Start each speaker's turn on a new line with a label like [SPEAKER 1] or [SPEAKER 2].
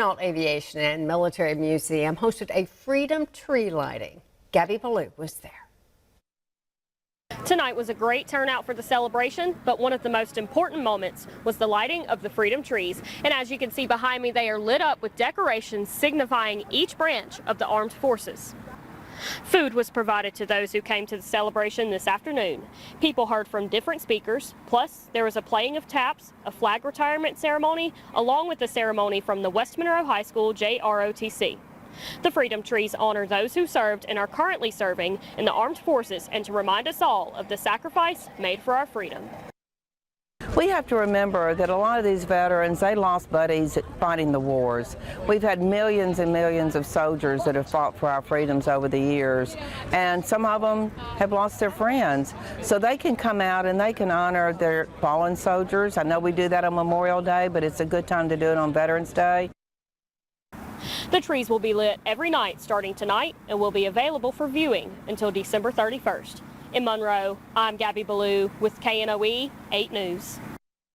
[SPEAKER 1] Chennault Aviation and Military Museum hosted a freedom tree lighting. Gabby Ballou was there.
[SPEAKER 2] Tonight was a great turnout for the celebration, but one of the most important moments was the lighting of the freedom trees. And as you can see behind me, they are lit up with decorations signifying each branch of the armed forces. Food was provided to those who came to the celebration this afternoon. People heard from different speakers, plus there was a playing of taps, a flag retirement ceremony, along with a ceremony from the West Monroe High School JROTC. The Freedom Trees honor those who served and are currently serving in the armed forces and to remind us all of the sacrifice made for our freedom.
[SPEAKER 3] We have to remember that a lot of these veterans, they lost buddies fighting the wars. We've had millions and millions of soldiers that have fought for our freedoms over the years, and some of them have lost their friends. So they can come out and they can honor their fallen soldiers. I know we do that on Memorial Day, but it's a good time to do it on Veterans Day.
[SPEAKER 2] The trees will be lit every night starting tonight and will be available for viewing until December 31st. In Monroe, I'm Gabby Ballou with KNOE 8 News.